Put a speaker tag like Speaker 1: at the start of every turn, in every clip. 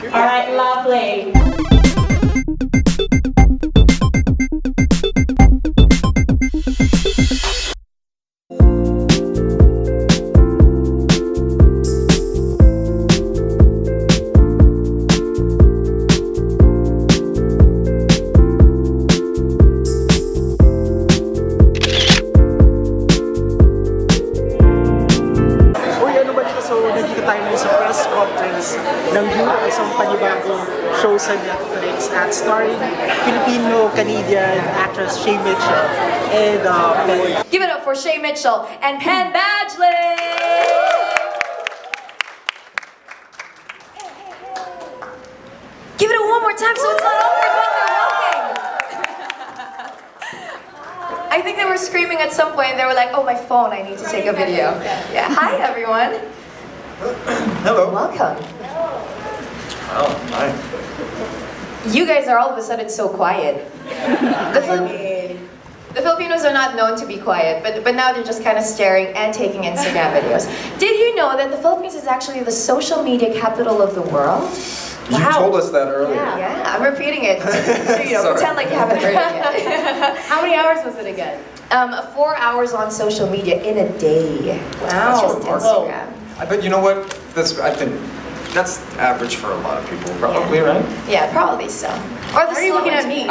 Speaker 1: All right, lovely.
Speaker 2: Uy, ano ba dito? So, nandito tayo ngayon sa press conference ng isang panibagong show sa Netflix at starring Filipino-Canadian actress Shay Mitchell and Penn.
Speaker 3: Give it up for Shay Mitchell and Penn Badgley! Give it up one more time so it's not awkward while they're walking. I think they were screaming at some point. They were like, oh, my phone, I need to take a video. Yeah. Hi, everyone.
Speaker 4: Hello.
Speaker 3: Welcome.
Speaker 4: Oh, hi.
Speaker 3: You guys are all of a sudden so quiet. The Filipinos are not known to be quiet, but now they're just kind of staring and taking Instagram videos. Did you know that the Philippines is actually the social media capital of the world?
Speaker 4: You told us that earlier.
Speaker 3: Yeah, I'm repeating it, so you know,
Speaker 4: Sorry.
Speaker 3: pretend like you haven't heard it yet.
Speaker 5: How many hours was it again?
Speaker 3: 4 hours on social media in a day.
Speaker 4: That's
Speaker 3: Just
Speaker 4: remarkable.
Speaker 3: Instagram.
Speaker 4: I bet you know what? I think that's average for a lot of people, probably, right?
Speaker 3: Yeah, probably so. Or the
Speaker 5: Why are you looking at
Speaker 3: slowest.
Speaker 5: me?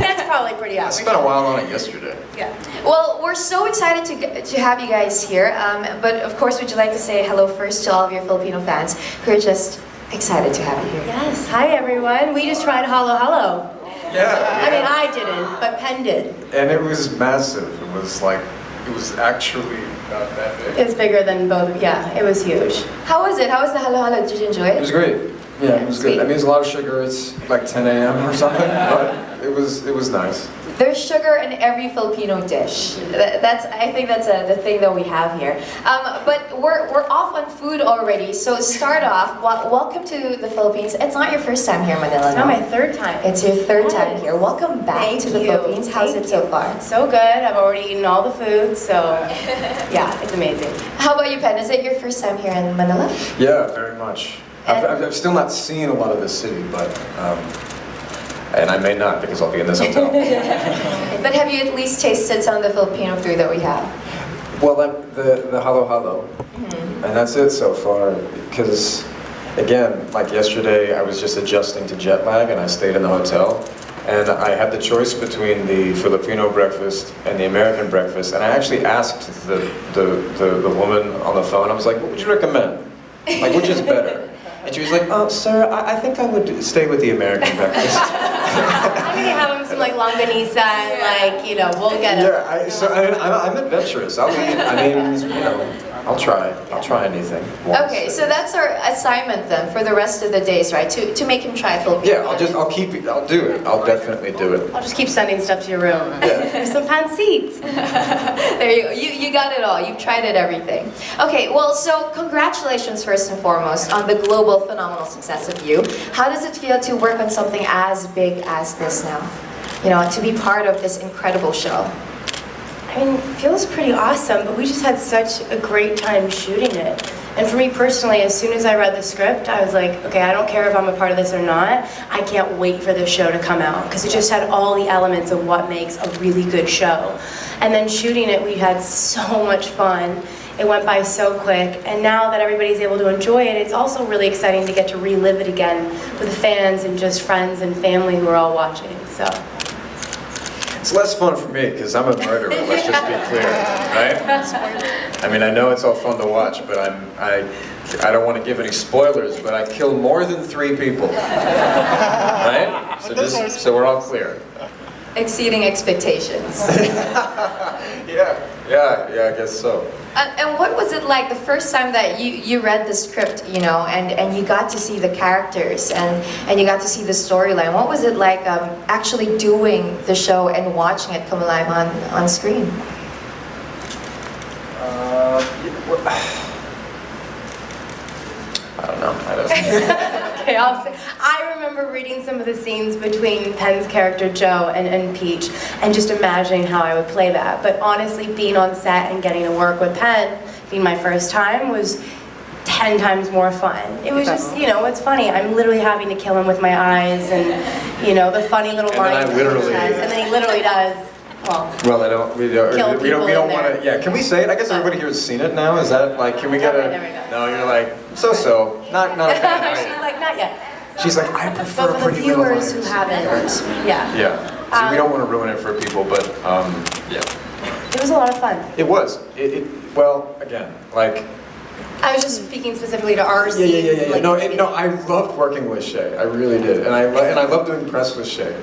Speaker 3: That's probably pretty
Speaker 4: I
Speaker 3: average.
Speaker 4: spent a while on it yesterday.
Speaker 5: Yeah.
Speaker 3: Well, we're so excited to have you guys here. But of course, would you like to say hello first to all of your Filipino fans who are just excited to have you here?
Speaker 5: Yes. Hi, everyone. We just tried Halo Halo.
Speaker 4: Yeah.
Speaker 5: I mean, I didn't, but Penn did.
Speaker 4: And it was massive. It was actually not that big.
Speaker 5: It's bigger than both. Yeah, it was huge.
Speaker 3: How was it? How was the Halo Halo? Did you enjoy
Speaker 4: It
Speaker 3: it?
Speaker 4: was great. Yeah, it was
Speaker 3: Sweet.
Speaker 4: good. I mean, it's a lot of sugar. It's like 10 a.m. or something, but it was nice.
Speaker 3: There's sugar in every Filipino dish. I think that's the thing that we have here. But we're off on food already. So start off. Welcome to the Philippines. It's not your first time here in Manila.
Speaker 5: It's not
Speaker 3: no?
Speaker 5: my third time.
Speaker 3: It's your third time here. Welcome back
Speaker 5: Thank
Speaker 3: to the
Speaker 5: you.
Speaker 3: Philippines. How's
Speaker 5: Thank
Speaker 3: it so
Speaker 5: you.
Speaker 3: far?
Speaker 5: So good. I've already eaten all the food, so yeah, it's amazing.
Speaker 3: How about you, Penn? Is it your first time here in Manila?
Speaker 4: Yeah, very much. I've still not seen a lot of this city, but and I may not because I'll be in this hotel.
Speaker 3: But have you at least tasted some of the Filipino food that we have?
Speaker 4: Well, the halo halo, and that's it so far. Because again, like yesterday, I was just adjusting to jet lag, and I stayed in the hotel, and I had the choice between the Filipino breakfast and the American breakfast, and I actually asked the woman on the phone. I was like, "What would you recommend? Like, which is better?" And she was like, "Oh, sir, I think I would stay with the American breakfast."
Speaker 5: I'm gonna have him some like longanisa and like we'll get him.
Speaker 4: Yeah, I'm adventurous. I'll eat. I mean, I'll try. I'll try anything. Once.
Speaker 3: Okay, so that's our assignment then for the rest of the days, right? To make him try Filipino.
Speaker 4: Yeah, I'll keep it. I'll do it. I'll definitely do it.
Speaker 5: I'll just keep sending stuff to your room.
Speaker 4: Yeah.
Speaker 5: There's some fun seats.
Speaker 3: There you go. You got it all. You've tried it everything. Okay, well, so congratulations first and foremost on the global phenomenal success of You. How does it feel to work on something as big as this now? To be part of this incredible show.
Speaker 5: I mean, it feels pretty awesome, but we just had such a great time shooting it. And for me personally, as soon as I read the script, I was like, okay, I don't care if I'm a part of this or not. I can't wait for this show to come out because it just had all the elements of what makes a really good show. And then shooting it, we had so much fun. It went by so quick, and now that everybody's able to enjoy it, it's also really exciting to get to relive it again with the fans and just friends and family who are all watching. So.
Speaker 4: It's less fun for me because I'm a murderer. Let's just be clear, right? I mean, I know it's all fun to watch, but I don't want to give any spoilers, but I kill more than 3 people, right? So we're all clear.
Speaker 3: Exceeding expectations.
Speaker 4: Yeah, I guess so.
Speaker 3: And what was it like the first time that you read the script, and you got to see the characters and you got to see the storyline? What was it like actually doing the show and watching it come alive on screen?
Speaker 4: I don't know.
Speaker 5: Okay, I remember reading some of the scenes between Penn's character Joe and Peach and just imagining how I would play that. But honestly, being on set and getting to work with Penn, being my first time, was 10 times more fun. It was just, you know, it's funny. I'm literally having to kill him with my eyes and, you know, the funny little
Speaker 4: And then
Speaker 5: lines
Speaker 4: I literally-
Speaker 5: he says, and then he literally does,
Speaker 4: Well, I don't. We don't.
Speaker 5: Kill
Speaker 4: We don't
Speaker 5: people in
Speaker 4: want to.
Speaker 5: there.
Speaker 4: Yeah. Can we say it? I guess everybody here has seen it now. Is that like? Can we get
Speaker 5: Okay,
Speaker 4: a?
Speaker 5: there we go.
Speaker 4: No, you're like so. Not a fan. are
Speaker 5: she's
Speaker 4: you?
Speaker 5: like, not yet.
Speaker 4: She's like, I prefer
Speaker 5: But for the
Speaker 4: Pretty Little
Speaker 5: viewers who
Speaker 4: Liars.
Speaker 5: haven't, yeah.
Speaker 4: Yeah. So we don't want to ruin it for people, but yeah.
Speaker 5: It was a lot of fun.
Speaker 4: It was. Well, again, like.
Speaker 5: I was just speaking specifically to our
Speaker 4: Yeah.
Speaker 5: scenes. Like,
Speaker 4: No, I loved working with Shay. I really did, and I love doing press with Shay.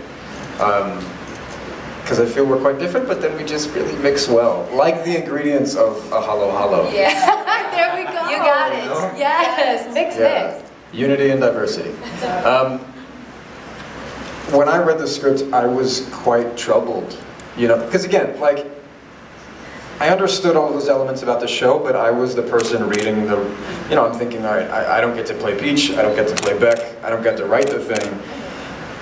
Speaker 4: Because I feel we're quite different, but then we just really mix well. Like the ingredients of a halo halo.
Speaker 5: Yeah, there we go.
Speaker 3: You got it.
Speaker 4: You know?
Speaker 5: Yes, mix.
Speaker 4: Unity and diversity. When I read the script, I was quite troubled. You know, because again, like, I understood all those elements about the show, but I was the person reading the, you know, I'm thinking, all right, I don't get to play Peach, I don't get to play Beck, I don't get to write the thing,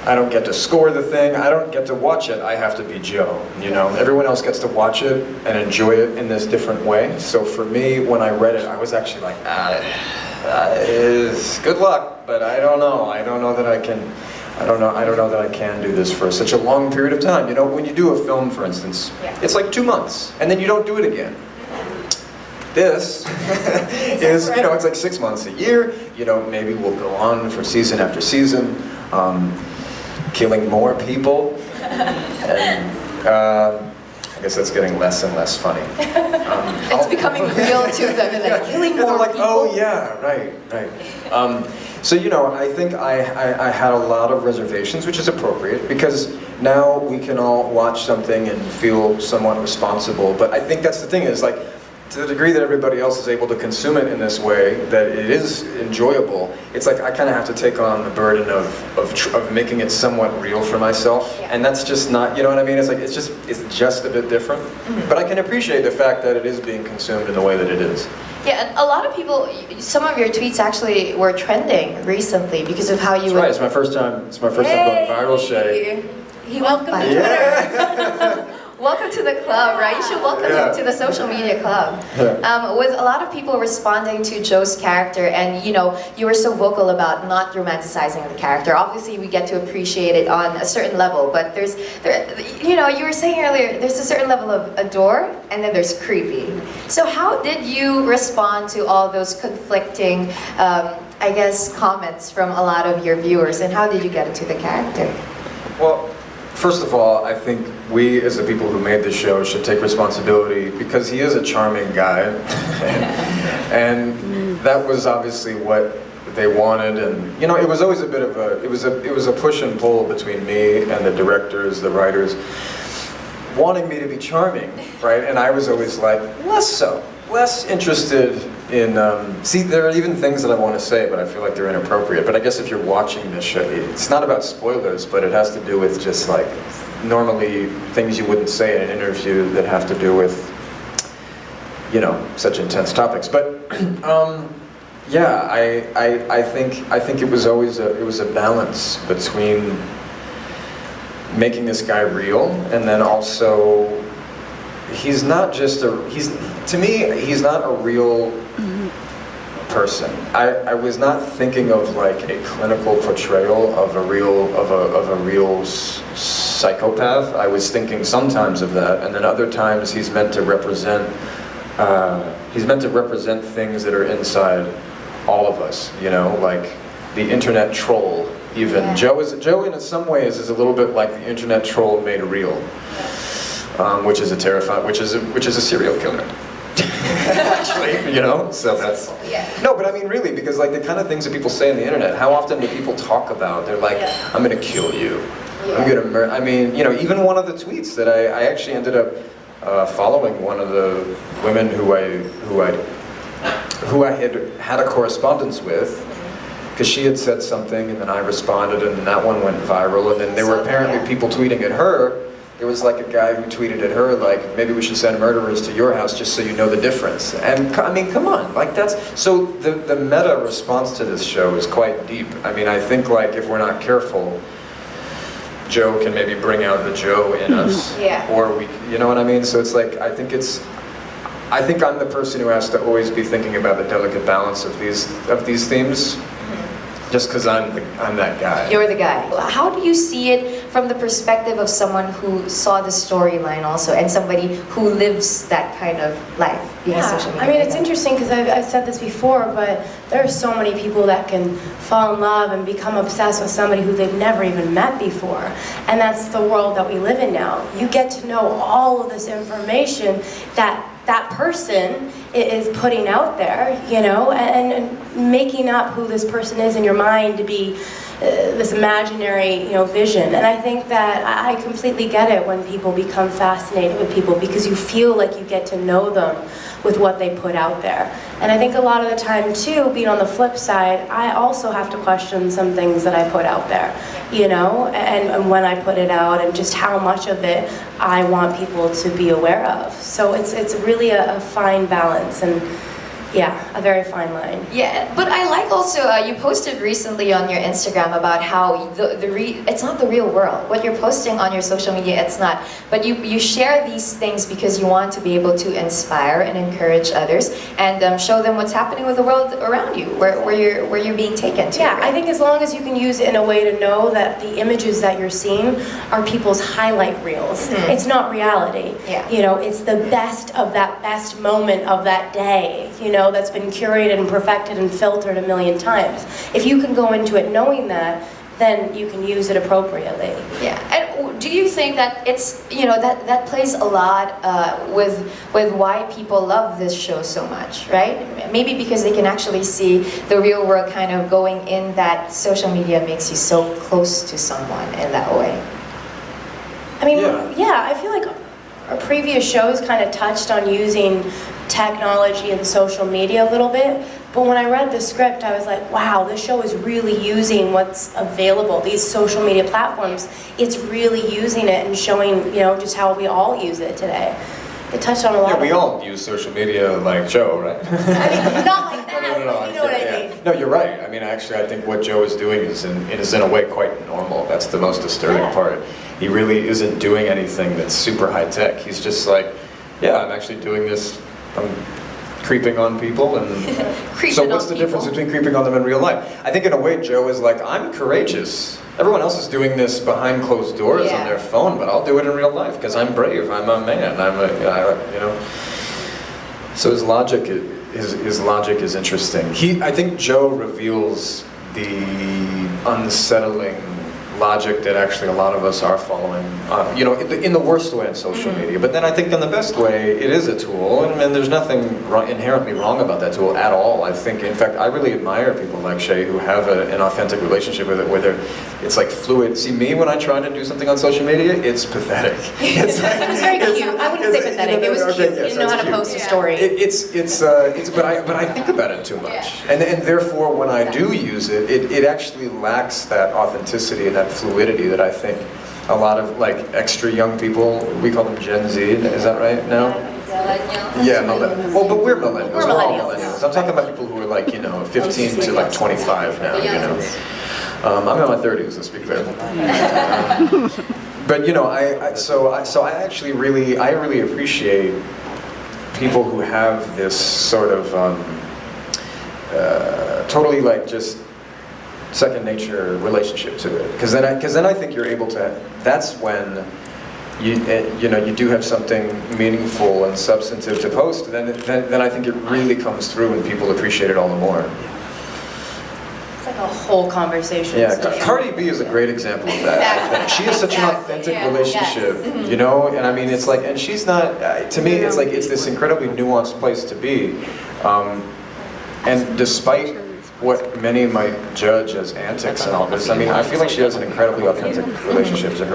Speaker 4: I don't get to score the thing, I don't get to watch it, I have to be Joe, you know? Everyone else gets to watch it and enjoy it in this different way. So for me, when I read it, I was actually like, good luck, but I don't know that I can, I don't know that I can do this for such a long period of time. You know, when you do a film, for instance, it's like 2 months, and then you don't do it again. This is, you know, it's like 6 months, a year. You know, maybe we'll go on for season after season, killing more people, and I guess that's getting less and less funny.
Speaker 3: It's becoming real to them, and like killing
Speaker 4: And they're
Speaker 3: more
Speaker 4: like,
Speaker 3: people.
Speaker 4: oh yeah, right. So, you know, I think I had a lot of reservations, which is appropriate, because now we can all watch something and feel somewhat responsible. But I think that's the thing, is like, to the degree that everybody else is able to consume it in this way, that it is enjoyable, it's like I kind of have to take on the burden of making it somewhat real for myself.
Speaker 3: Yeah.
Speaker 4: And that's just not, you know what I mean? It's like, it's just a bit different.
Speaker 3: Mm-hmm.
Speaker 4: But I can appreciate the fact that it is being consumed in the way that it is.
Speaker 3: Yeah, and a lot of people, some of your tweets actually were trending recently because of how you
Speaker 4: That's
Speaker 3: would...
Speaker 4: right, it's my first time going viral, Shay.
Speaker 3: He welcome to Twitter.
Speaker 4: Yeah.
Speaker 3: Welcome to the club, right? You should welcome him to the social media club.
Speaker 4: Yeah.
Speaker 3: With a lot of people responding to Joe's character, and you know, you were so vocal about not romanticizing the character. Obviously, we get to appreciate it on a certain level, but you know, you were saying earlier, there's a certain level of adore, and then there's creepy. So how did you respond to all those conflicting, I guess, comments from a lot of your viewers, and how did you get into the character?
Speaker 4: Well, first of all, I think we, as the people who made this show, should take responsibility, because he is a charming guy, and that was obviously what they wanted. And you know, it was always a bit of it was a push and pull between me and the directors, the writers, wanting me to be charming, right? And I was always like, less interested in, see, there are even things that I want to say, but I feel like they're inappropriate. But I guess if you're watching this show, it's not about spoilers, but it has to do with just like, normally things you wouldn't say in an interview that have to do with, you know, such intense topics. But yeah, I think it was always it was a balance between making this guy real, and then also, he's not a real person. I was not thinking of like a clinical portrayal of a real psychopath. I was thinking sometimes of that, and then other times he's meant to represent things that are inside all of us, you know, like the internet troll even. Yeah. Joe in some ways is a little bit like the internet troll made real. Which is a serial killer. Actually, you know, so that's... No, but I mean really, because like the kind of things that people say on the internet, how often do people talk about, they're like, I'm gonna kill you, I'm gonna murder, I mean, you know, even one of the tweets that I actually ended up following one of the women who I had a correspondence with, because she had said something and then I responded and then that one went viral, and then there were apparently people tweeting at her. There was like a guy who tweeted at her like, maybe we should send murderers to your house just so you know the difference. And I mean, come on, like that's, so the meta response to this show is quite deep. I mean, I think like if we're not careful, Joe can maybe bring out the Joe in us. Yeah. Or we, you know what I mean? So it's like, I think it's, I think I'm the person who has to always be thinking about the delicate balance of these themes. Just because I'm that guy.
Speaker 3: You're the guy. How do you see it from the perspective of someone who saw the storyline also, and somebody who lives that kind of life, being a social media?
Speaker 5: I mean, it's interesting because I've said this before, but there are so many people that can fall in love and become obsessed with somebody who they've never even met before. And that's the world that we live in now. You get to know all of this information that person is putting out there, you know, and making up who this person is in your mind to be this imaginary, you know, vision. And I think that I completely get it when people become fascinated with people, because you feel like you get to know them with what they put out there. And I think a lot of the time too, being on the flip side, I also have to question some things that I put out there, you know, and when I put it out, and just how much of it I want people to be aware of. So it's really a fine balance, and yeah, a very fine line.
Speaker 3: Yeah, but I like also, you posted recently on your Instagram about how it's not the real world. What you're posting on your social media, it's not. But you share these things because you want to be able to inspire and encourage others, and show them what's happening with the world around you, where you're being taken to.
Speaker 5: Yeah,
Speaker 3: right?
Speaker 5: I think as long as you can use it in a way to know that the images that you're seeing are people's highlight reels.
Speaker 3: Mm-hmm.
Speaker 5: It's not reality.
Speaker 3: Yeah.
Speaker 5: You know, it's the best of that best moment of that day, you know, that's been curated and perfected and filtered a million times. If you can go into it knowing that, then you can use it appropriately.
Speaker 3: Yeah, and do you think that it's, you know, that plays a lot with why people love this show so much, right? Maybe because they can actually see the real world kind of going in, that social media makes you so close to someone in that way.
Speaker 5: I mean, yeah, I feel like our previous shows kind of touched on using technology and social media a little bit, but when I read the script, I was like, wow, this show is really using what's available, these social media platforms. It's really using it and showing, you know, just how we all use it today. It touched on a lot.
Speaker 4: Yeah, we all use social media like Joe, right?
Speaker 5: I mean, not like that.
Speaker 4: No,
Speaker 5: You know what I mean?
Speaker 4: No, you're right. I mean, actually, I think what Joe is doing is in a way quite normal. That's the most disturbing part. He really isn't doing anything that's super high tech. He's just like, yeah, I'm actually doing this. I'm creeping on people, and so what's the difference between creeping on them in real life? I think in a way Joe is like, I'm courageous. Everyone else is doing this behind closed doors on their phone, but I'll do it in real life because I'm brave. I'm a man. You know. So his logic is interesting. I think Joe reveals the unsettling logic that actually a lot of us are following, you know, in the worst way in social media. But then I think in the best way, it is a tool, and there's nothing inherently wrong about that tool at all. I think, in fact, I really admire people like Shay who have an authentic relationship with it, where it's like fluid. See, me, when I try to do something on social media, it's pathetic.
Speaker 5: It was very cute. I wouldn't say pathetic. It was cute. You didn't know how to post a story.
Speaker 4: But I think about it too much, and therefore when I do use it, it actually lacks that authenticity and that fluidity that I think a lot of like extra young people, we call them Gen Z, is that right now? Yeah, well, but we're millennials.
Speaker 5: We're millennials.
Speaker 4: I'm talking about people who are like, you know, 15 to like 25 now, you know. I'm in my 30s, let's be clear. But you know, I actually really appreciate people who have this sort of totally like just second nature relationship to it, because then I think you're able to. That's when you do have something meaningful and substantive to post. Then I think it really comes through, and people appreciate it all the more.
Speaker 5: It's like a whole conversation.
Speaker 4: Yeah, Cardi B is a great example of that. I think. She has such an authentic relationship, you know, and I mean, it's like, and she's not. To me, it's like it's this incredibly nuanced place to be, and despite what many might judge as antics and all this, I mean, I feel like she has an incredibly authentic relationship to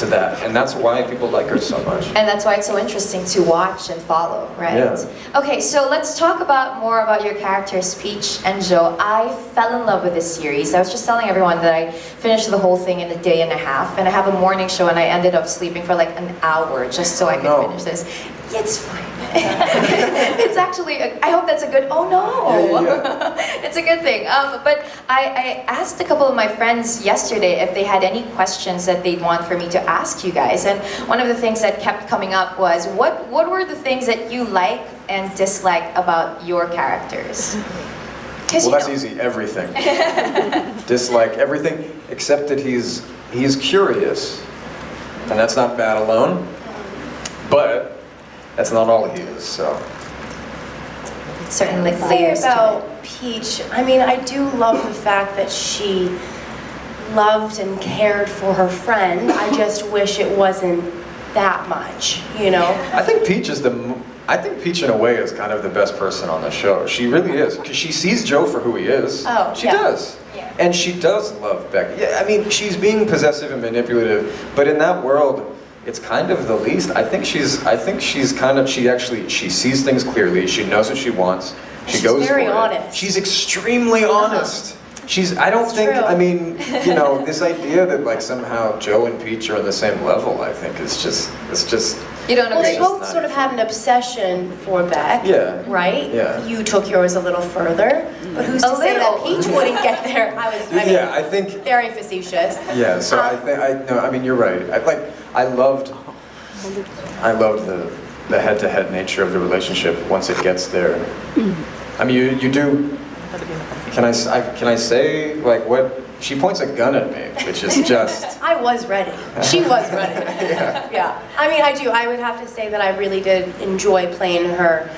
Speaker 4: that, and that's why people like her so much.
Speaker 3: And that's why it's so interesting to watch and follow, right?
Speaker 4: Yeah.
Speaker 3: Okay, so let's talk more about your characters, Peach and Joe. I fell in love with this series. I was just telling everyone that I finished the whole thing in a day and a half, and I have a morning show, and I ended up sleeping for like an hour just so I could finish this. It's fine. It's actually, I hope that's a good, oh no!
Speaker 4: Yeah.
Speaker 3: It's a good thing. But I asked a couple of my friends yesterday if they had any questions that they'd want for me to ask you guys. And one of the things that kept coming up was, what were the things that you like and dislike about your characters?
Speaker 4: Well, that's easy. Everything. Dislike everything except that he's curious, and that's not bad alone. But that's not all he is. So.
Speaker 3: Certainly
Speaker 5: Say
Speaker 3: layers to it.
Speaker 5: about Peach, I mean, I do love the fact that she loved and cared for her friend. I just wish it wasn't that much, you know?
Speaker 4: I think Peach in a way is kind of the best person on the show. She really is, because she sees Joe for who he is.
Speaker 5: Oh,
Speaker 4: she
Speaker 5: yeah.
Speaker 4: does.
Speaker 5: Yeah.
Speaker 4: And she does love Becky. Yeah, I mean, she's being possessive and manipulative, but in that world, it's kind of the least. I think she sees things clearly. She knows what she wants. She goes
Speaker 5: very
Speaker 4: for it.
Speaker 5: honest.
Speaker 4: She's extremely honest. I don't
Speaker 5: It's
Speaker 4: think,
Speaker 5: true.
Speaker 4: I mean, you know, this idea that like somehow Joe and Peach are on the same level, I think it's just,
Speaker 3: You don't
Speaker 5: Well,
Speaker 3: agree?
Speaker 5: they both sort of had an obsession for Beck,
Speaker 4: Yeah.
Speaker 5: right?
Speaker 4: Yeah.
Speaker 5: You took yours a little further, but who's to
Speaker 3: A
Speaker 5: say that
Speaker 3: little.
Speaker 5: Peach wouldn't get there? I mean,
Speaker 4: yeah, I think,
Speaker 5: very facetious.
Speaker 4: yeah, so I mean, you're right. I loved the head-to-head nature of the relationship once it gets there. I mean, you do, can I say, like, what, she points a gun at me, which is just,
Speaker 5: I was ready. She was ready.
Speaker 4: yeah.
Speaker 5: Yeah. I mean, I do. I would have to say that I really did enjoy playing her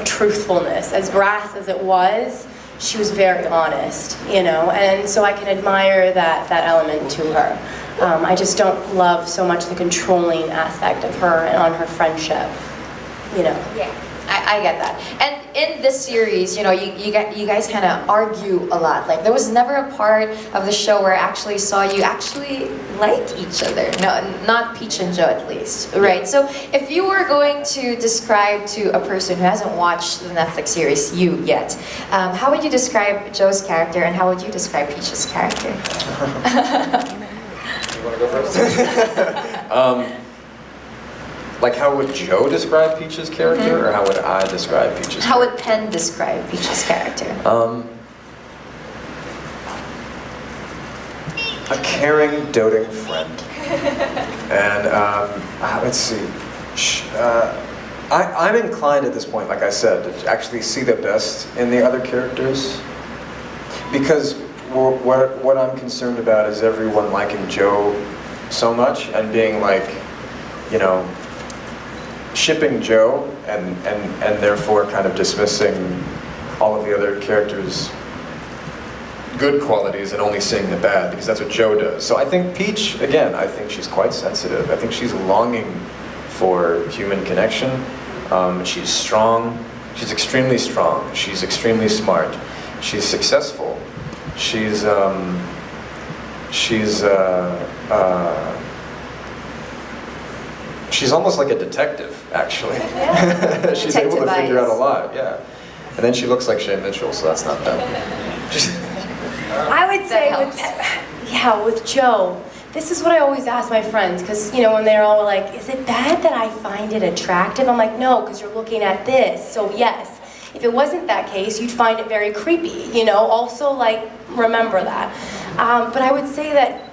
Speaker 5: truthfulness. As brass as it was, she was very honest, you know, and so I can admire that element to her. I just don't love so much the controlling aspect of her and on her friendship, you know.
Speaker 3: Yeah, I get that. And in this series, you know, you guys kind of argue a lot. Like, there was never a part of the show where I actually saw you actually like each other. No, not Peach and Joe at least, right? So if you were going to describe to a person who hasn't watched the Netflix series You yet, how would you describe Joe's character and how would you describe Peach's character?
Speaker 4: You want to go first? Like, how would Joe describe Peach's character, or how would I describe Peach's
Speaker 3: How
Speaker 4: character?
Speaker 3: would Penn describe Peach's character?
Speaker 4: A caring, doting friend. And let's see. I'm inclined at this point, like I said, to actually see the best in the other characters. Because what I'm concerned about is everyone liking Joe so much and being like, you know, shipping Joe and therefore kind of dismissing all of the other characters' good qualities and only seeing the bad, because that's what Joe does. So I think Peach, again, I think she's quite sensitive. I think she's longing for human connection. She's strong. She's extremely strong. She's extremely smart. She's successful. She's almost like a detective, actually. She's able to
Speaker 3: Detective
Speaker 4: figure out
Speaker 3: eyes.
Speaker 4: a lot, yeah. And then she looks like Shay Mitchell, so that's not bad.
Speaker 5: I would say
Speaker 3: helps.
Speaker 5: with Joe, this is what I always ask my friends, because, you know, when they're all like, is it bad that I find it attractive? I'm like, no, because you're looking at this, so yes. If it wasn't that case, you'd find it very creepy, you know? Also, like, remember that. But I would say that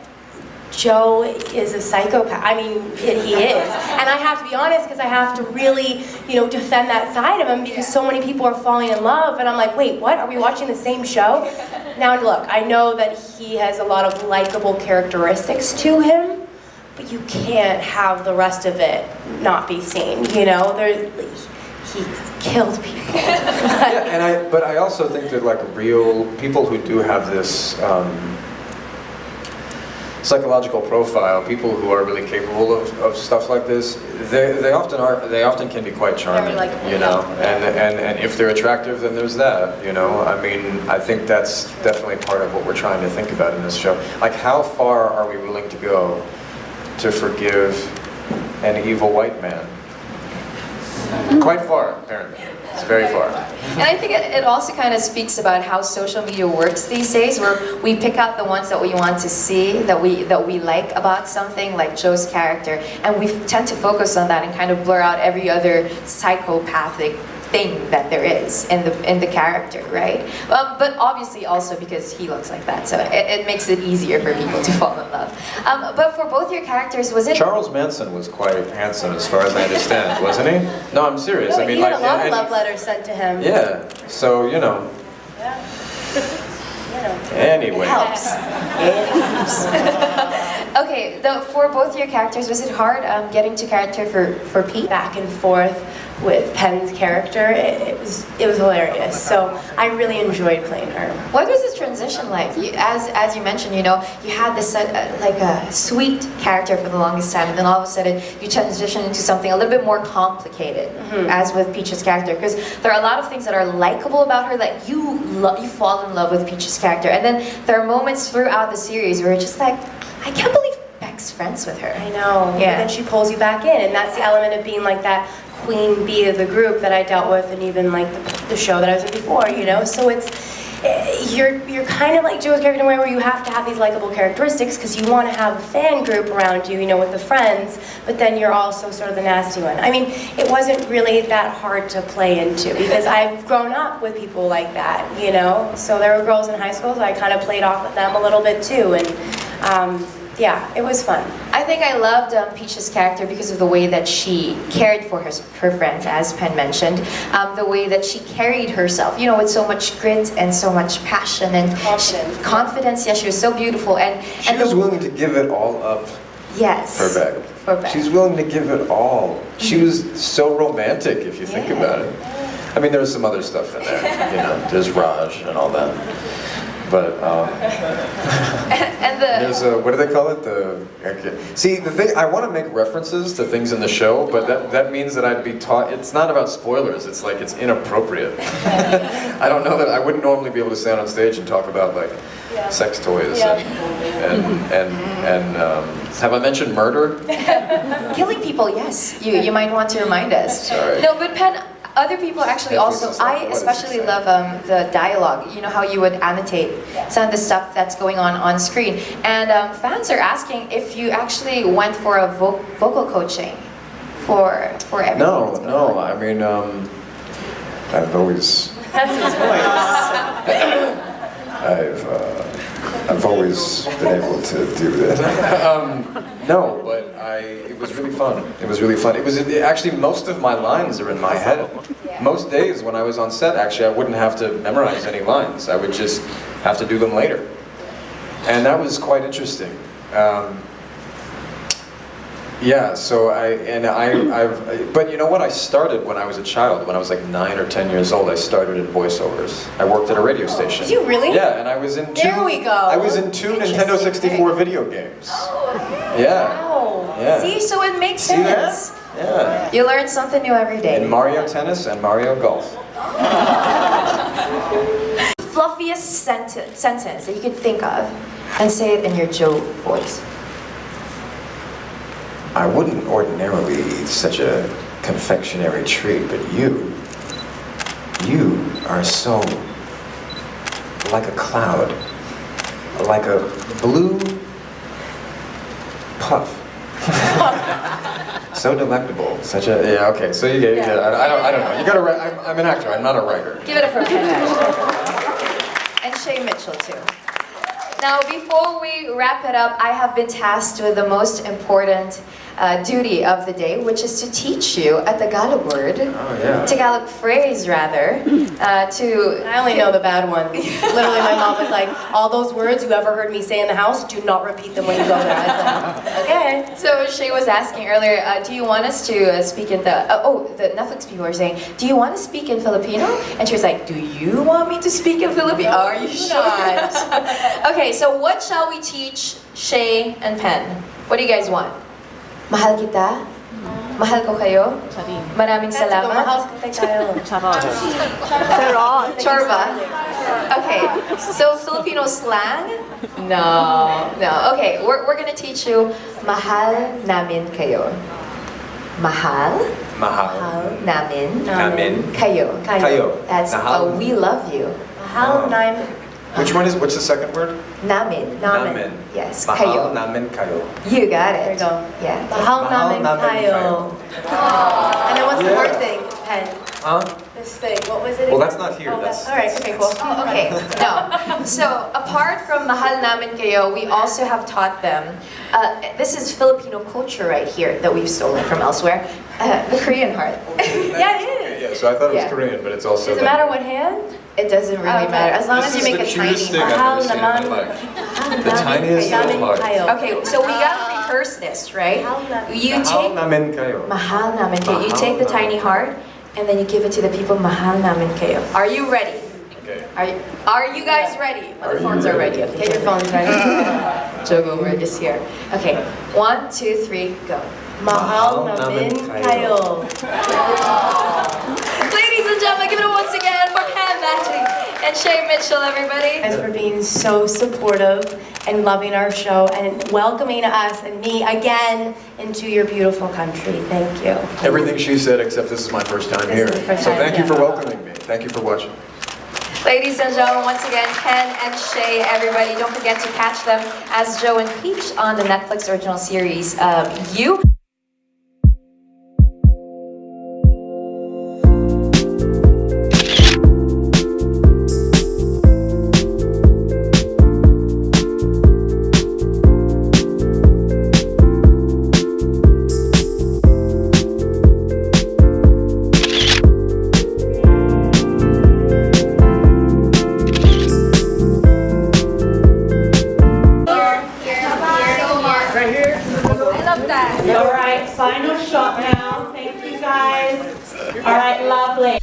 Speaker 5: Joe is a psychopath. I mean, he is. And I have to be honest, because I have to really, you know, defend that side of him, because so many people are falling in love, and I'm like, wait, what? Are we watching the same show? Now, look, I know that he has a lot of likable characteristics to him, but you can't have the rest of it not be seen, you know? He's killed people.
Speaker 4: Yeah, but I also think that, like, real people who do have this psychological profile, people who are really capable of stuff like this, they often can be quite charming,
Speaker 5: Very likable,
Speaker 4: you know.
Speaker 5: yeah.
Speaker 4: And if they're attractive, then there's that, you know. I mean, I think that's definitely part of what we're trying to think about in this show. Like, how far are we willing to go to forgive an evil white man? Quite far, apparently. It's very far.
Speaker 3: And I think it also kind of speaks about how social media works these days, where we pick out the ones that we want to see, that we like about something, like Joe's character, and we tend to focus on that and kind of blur out every other psychopathic thing that there is in the character, right? But obviously also because he looks like that, so it makes it easier for people to fall in love. But for both your characters, was it?
Speaker 4: Charles Manson was quite handsome, as far as I understand, wasn't he? No, I'm serious.
Speaker 5: No,
Speaker 4: I mean,
Speaker 5: he had
Speaker 4: like,
Speaker 5: a lot of love letters sent to him.
Speaker 4: yeah. So you know.
Speaker 5: Yeah. You know.
Speaker 4: Anyway.
Speaker 5: It helps.
Speaker 3: Okay, for both your characters, was it hard getting to character for Pete?
Speaker 5: Back and forth with Penn's character, it was hilarious. So I really enjoyed playing her.
Speaker 3: What was the transition like? As you mentioned, you know, you had this like a sweet character for the longest time, and then all of a sudden you transition into something a little bit more complicated, as with Peach's character. Because there are a lot of things that are likable about her, like you fall in love with Peach's character, and then there are moments throughout the series where you're just like, I can't believe Beck's friends with her.
Speaker 5: I know.
Speaker 3: Yeah.
Speaker 5: But then she pulls you back in, and that's the element of being like that queen bee of the group that I dealt with, and even like the show that I was in before, you know. So it's you're kind of like Joe's character in a way where you have to have these likable characteristics because you want to have a fan group around you, you know, with the friends. But then you're also sort of the nasty one. I mean, it wasn't really that hard to play into because I've grown up with people like that, you know. So there were girls in high school, so I kind of played off of them a little bit too, and. Yeah, it was fun.
Speaker 3: I think I loved Peach's character because of the way that she cared for her friends, as Penn mentioned. The way that she carried herself, you know, with so much grit and so much passion and confidence. Yeah, she was so beautiful.
Speaker 4: She was willing to give it all up.
Speaker 3: Yes.
Speaker 4: For Beck.
Speaker 3: For Beck.
Speaker 4: She's willing to give it all. She was so romantic, if you think about it. I mean, there's some other stuff in there. You know, there's Raj and all that. But
Speaker 3: and
Speaker 4: there's a, what do they call it? See, the thing, I want to make references to things in the show, but that means that I'd be taught. It's not about spoilers. It's like it's inappropriate. I don't know that I wouldn't normally be able to stand on stage and talk about like sex toys and have I mentioned murder?
Speaker 3: killing people. Yes, you might want to remind us.
Speaker 4: Sorry.
Speaker 3: No, but Penn. Other people actually also, I especially love the dialogue, you know, how you would annotate some of the stuff that's going on screen. And fans are asking if you actually went for a vocal coaching for everything.
Speaker 4: No, I mean, I've always...
Speaker 5: That's his voice.
Speaker 4: I've always been able to do that. No, but it was really fun. It was really fun. Actually, most of my lines are in my head. Most days when I was on set, actually, I wouldn't have to memorize any lines. I would just have to do them later. And that was quite interesting. Yeah, so but you know what? I started when I was a child. When I was like 9 or 10 years old, I started in voiceovers. I worked at a radio station.
Speaker 5: Did you really?
Speaker 4: Yeah, and I was in two.
Speaker 5: There we go.
Speaker 4: I was in 2 Nintendo 64 video games. Yeah.
Speaker 5: Wow.
Speaker 4: Yeah.
Speaker 3: See, so it makes
Speaker 4: See that?
Speaker 3: sense.
Speaker 4: Yeah.
Speaker 3: You learn something new every day.
Speaker 4: And Mario Tennis and Mario Golf.
Speaker 3: Fluffiest sentence that you could think of, and say it in your Joe voice.
Speaker 4: I wouldn't ordinarily eat such a confectionery treat, but you are so like a cloud, like a blue puff. So delectable, such a, yeah, okay, so you get, I don't know, you gotta, I'm an actor, I'm not a writer.
Speaker 3: Give it up for Penn Badgley. And Shay Mitchell, too. Now, before we wrap it up, I have been tasked with the most important duty of the day, which is to teach you a Tagalog word, Tagalog phrase rather, to...
Speaker 5: I only know the bad ones. Literally, my mom was like, all those words you ever heard me say in the house, do not repeat them when you go there. I was like, okay.
Speaker 3: So Shay was asking earlier, do you want us to speak in the Netflix people were saying, do you want to speak in Filipino? And she was like, do you want me to speak in Filipino? Are you sure? Okay, so what shall we teach Shay and Penn? What do you guys want? Mahal kita? Mahal ko kayo? Maraming salamat? Chorba? Okay, so Filipino slang? No. Okay, we're gonna teach you Mahal namin kayo. Mahal?
Speaker 4: Mahal.
Speaker 3: namin
Speaker 4: Namin.
Speaker 3: kayo.
Speaker 4: Kayo.
Speaker 3: That's
Speaker 4: Mahal.
Speaker 3: we love you.
Speaker 5: Mahal namin.
Speaker 4: What's the second word?
Speaker 3: Namin.
Speaker 4: Namin.
Speaker 3: Yes,
Speaker 4: Mahal
Speaker 3: kayo.
Speaker 4: namin kayo.
Speaker 3: You got
Speaker 5: There
Speaker 3: it.
Speaker 5: you go.
Speaker 3: Yeah.
Speaker 5: Mahal namin kayo. And then what's the
Speaker 4: Yeah.
Speaker 5: fourth thing? Pen.
Speaker 4: Huh?
Speaker 5: This thing. What was it?
Speaker 4: Well,
Speaker 5: again?
Speaker 4: that's not here.
Speaker 5: Oh,
Speaker 4: That's
Speaker 5: all right. Okay, cool.
Speaker 3: Oh, okay. No. So, apart from mahal namin kayo, we also have taught them. This is Filipino culture right here that we've stolen from elsewhere. The Korean heart.
Speaker 5: Yeah, it is.
Speaker 4: Yeah, so I thought it was
Speaker 3: Yeah.
Speaker 4: Korean, but it's also.
Speaker 5: Does it matter what hand?
Speaker 3: It doesn't really
Speaker 5: Okay.
Speaker 3: matter as long as
Speaker 4: This
Speaker 3: you
Speaker 4: is
Speaker 3: make
Speaker 4: the
Speaker 3: a tiny
Speaker 4: cutest thing
Speaker 3: heart.
Speaker 4: I've ever seen in my
Speaker 5: Mahal
Speaker 4: life. The tiniest
Speaker 5: namin
Speaker 4: little heart.
Speaker 5: kayo.
Speaker 3: Okay, so we gotta rehearse this, right?
Speaker 5: Mahal namin.
Speaker 3: You
Speaker 4: Mahal
Speaker 3: take
Speaker 4: namin kayo.
Speaker 3: mahal namin kayo. You
Speaker 4: Mahal
Speaker 3: take the
Speaker 4: namin.
Speaker 3: tiny heart and then you give it to the people. Mahal namin kayo. Are you ready?
Speaker 4: Okay.
Speaker 3: Are you guys ready?
Speaker 4: Are
Speaker 3: the
Speaker 4: you
Speaker 3: phones are ready.
Speaker 4: ready?
Speaker 3: Okay,
Speaker 5: Get your phones ready.
Speaker 3: Jogo, we're just here. Okay, 1, 2, 3, go.
Speaker 5: Mahal
Speaker 4: Mahal
Speaker 5: namin
Speaker 4: namin
Speaker 5: kayo.
Speaker 3: Ladies and gentlemen, give it a once again for Penn Badgley and Shay Mitchell, everybody.
Speaker 5: Thanks for being so supportive and loving our show and welcoming us and me again into your beautiful country. Thank you.
Speaker 4: Everything she said, except this is my first time
Speaker 5: This
Speaker 4: here.
Speaker 5: is the first
Speaker 4: So
Speaker 5: time,
Speaker 4: thank you
Speaker 5: yeah.
Speaker 4: for welcoming me. Thank you for watching.
Speaker 3: Ladies and gentlemen, once again, Ken and Shay, everybody. Don't forget to catch them as Joe and Peach on the Netflix original series, You.
Speaker 1: All right, final shot now. Thank you guys. All right, lovely.